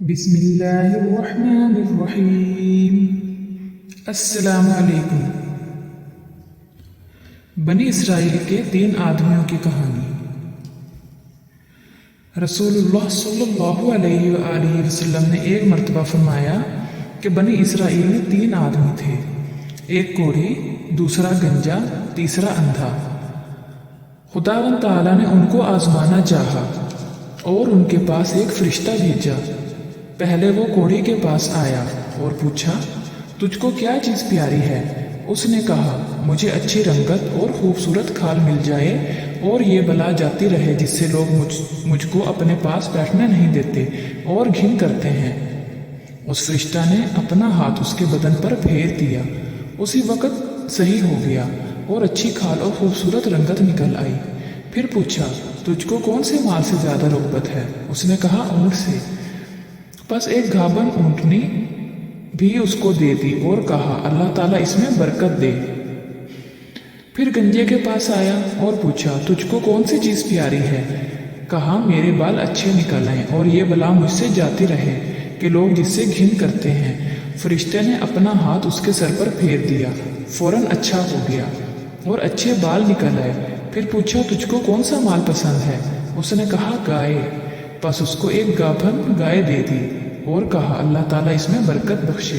بسم اللہ الرحمن الرحیم۔ السلام علیکم۔ بنی اسرائیل کے 3 آدمیوں کی کہانی۔ رسول اللہ صلی اللہ علیہ وآلہ وسلم نے ایک مرتبہ فرمایا کہ بنی اسرائیل میں 3 آدمی تھے، ایک کوڑھی، دوسرا گنجا، تیسرا اندھا۔ خداوند تعالیٰ نے ان کو آزمانا چاہا اور ان کے پاس ایک فرشتہ بھیجا۔ پہلے وہ کوڑھی کے پاس آیا اور پوچھا، تجھ کو کیا چیز پیاری ہے؟ اس نے کہا، مجھے اچھی رنگت اور خوبصورت کھال مل جائے اور یہ بلا جاتی رہے جس سے لوگ مجھ کو اپنے پاس بیٹھنے نہیں دیتے اور گھن کرتے ہیں۔ اس فرشتہ نے اپنا ہاتھ اس کے بدن پر پھیر دیا، اسی وقت صحیح ہو گیا اور اچھی کھال اور خوبصورت رنگت نکل آئی۔ پھر پوچھا، تجھ کو کون سے مال سے زیادہ رغبت ہے؟ اس نے کہا، اونٹ سے۔ پس ایک گابن اونٹنی بھی اس کو دے دی اور کہا، اللہ تعالیٰ اس میں برکت دے۔ پھر گنجے کے پاس آیا اور پوچھا، تجھ کو کون سی چیز پیاری ہے؟ کہا، میرے بال اچھے نکل آئیں اور یہ بلا مجھ سے جاتی رہے کہ لوگ جس سے گھن کرتے ہیں۔ فرشتے نے اپنا ہاتھ اس کے سر پر پھیر دیا، فوراً اچھا ہو گیا اور اچھے بال نکل آئے۔ پھر پوچھا، تجھ کو کون سا مال پسند ہے؟ اس نے کہا، گائے۔ پس اس کو ایک گابھن گائے دے دی اور کہا، اللہ تعالیٰ اس میں برکت بخشے۔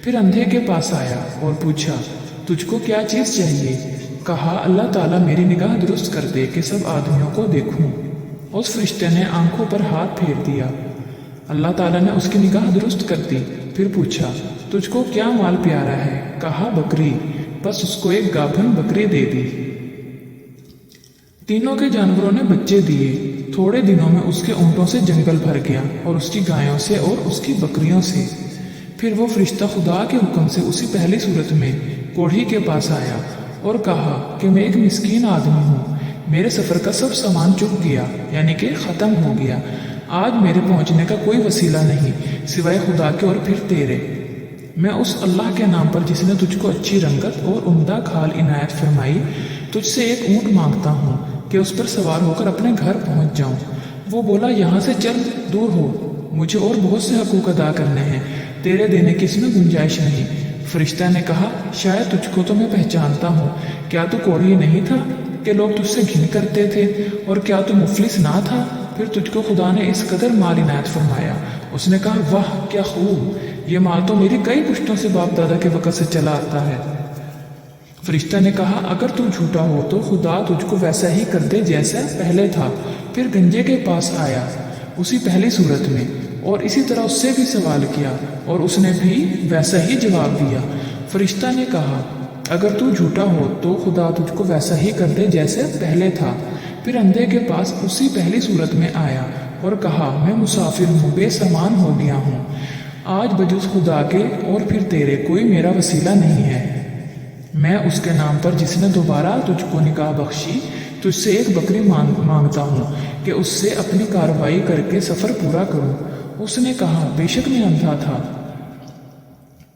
پھر اندھے کے پاس آیا اور پوچھا، تجھ کو کیا چیز چاہیے؟ کہا، اللہ تعالیٰ میری نگاہ درست کر دے کہ سب آدمیوں کو دیکھوں۔ اس فرشتے نے آنکھوں پر ہاتھ پھیر دیا، اللہ تعالیٰ نے اس کی نگاہ درست کر دی۔ پھر پوچھا، تجھ کو کیا مال پیارا ہے؟ کہا، بکری۔ پس اس کو ایک گابھن بکری دے دی۔ تینوں کے جانوروں نے بچے دیے۔ تھوڑے دنوں میں اس کے اونٹوں سے جنگل بھر گیا اور اس کی گایوں سے اور اس کی بکریوں سے۔ پھر وہ فرشتہ خدا کے حکم سے اسی پہلی صورت میں کوڑھی کے پاس آیا اور کہا کہ میں ایک مسکین آدمی ہوں، میرے سفر کا سب سامان چک گیا، یعنی کہ ختم ہو گیا۔ آج میرے پہنچنے کا کوئی وسیلہ نہیں سوائے خدا کے اور پھر تیرے۔ میں اس اللہ کے نام پر جس نے تجھ کو اچھی رنگت اور عمدہ کھال عنایت فرمائی، تجھ سے ایک اونٹ مانگتا ہوں کہ اس پر سوار ہو کر اپنے گھر پہنچ جاؤں۔ وہ بولا، یہاں سے چل دور ہو، مجھے اور بہت سے حقوق ادا کرنے ہیں، تیرے دینے کی اس میں گنجائش نہیں۔ فرشتہ نے کہا، شاید تجھ کو تو میں پہچانتا ہوں، کیا تو کوڑھی نہیں تھا کہ لوگ تجھ سے گھن کرتے تھے؟ اور کیا تو مفلس نہ تھا؟ پھر تجھ کو خدا نے اس قدر مال عنایت فرمایا۔ اس نے کہا، واہ کیا خوب، یہ مال تو میری کئی پشتوں سے باپ دادا کے وقت سے چلا آتا ہے۔ فرشتہ نے کہا، اگر تو جھوٹا ہو تو خدا تجھ کو ویسا ہی کر دے جیسا پہلے تھا۔ پھر گنجے کے پاس آیا اسی پہلی صورت میں اور اسی طرح اس سے بھی سوال کیا اور اس نے بھی ویسا ہی جواب دیا۔ فرشتہ نے کہا، اگر تو جھوٹا ہو تو خدا تجھ کو ویسا ہی کر دے جیسے پہلے تھا۔ پھر اندھے کے پاس اسی پہلی صورت میں آیا اور کہا، میں مسافر ہوں، بے سامان ہو گیا ہوں، آج بجز خدا کے اور پھر تیرے کوئی میرا وسیلہ نہیں ہے۔ میں اس کے نام پر جس نے دوبارہ تجھ کو نگاہ بخشی، تجھ سے ایک بکری مانگتا ہوں کہ اس سے اپنی کارروائی کر کے سفر پورا کروں۔ اس نے کہا، بے شک میں اندھا تھا،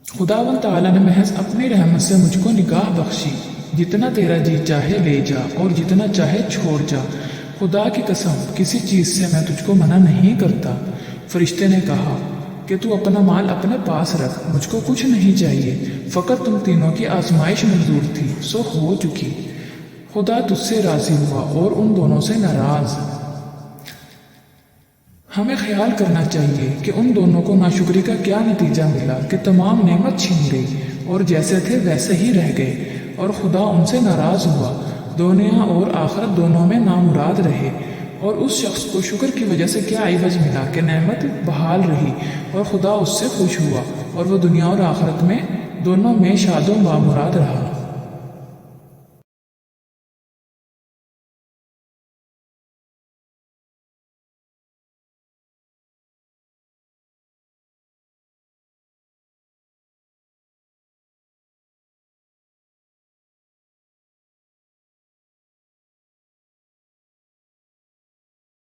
خداوند تعالیٰ نے محض اپنی رحمت سے مجھ کو نگاہ بخشی۔ جتنا تیرا جی چاہے لے جا اور جتنا چاہے چھوڑ جا، خدا کی قسم کسی چیز سے میں تجھ کو منع نہیں کرتا۔ فرشتے نے کہا کہ تو اپنا مال اپنے پاس رکھ، مجھ کو کچھ نہیں چاہیے، فقط تم تینوں کی آزمائش منظور تھی سو ہو چکی۔ خدا تجھ سے راضی ہوا اور ان دونوں سے ناراض۔ ہمیں خیال کرنا چاہیے کہ ان دونوں کو ناشکری کا کیا نتیجہ ملا کہ تمام نعمت چھن گئی اور جیسے تھے ویسے ہی رہ گئے اور خدا ان سے ناراض ہوا، دنیا اور آخرت دونوں میں نامراد رہے۔ اور اس شخص کو شکر کی وجہ سے کیا عوض ملا کہ نعمت بحال رہی اور خدا اس سے خوش ہوا اور وہ دنیا اور آخرت میں دونوں میں شاد و بامراد رہا۔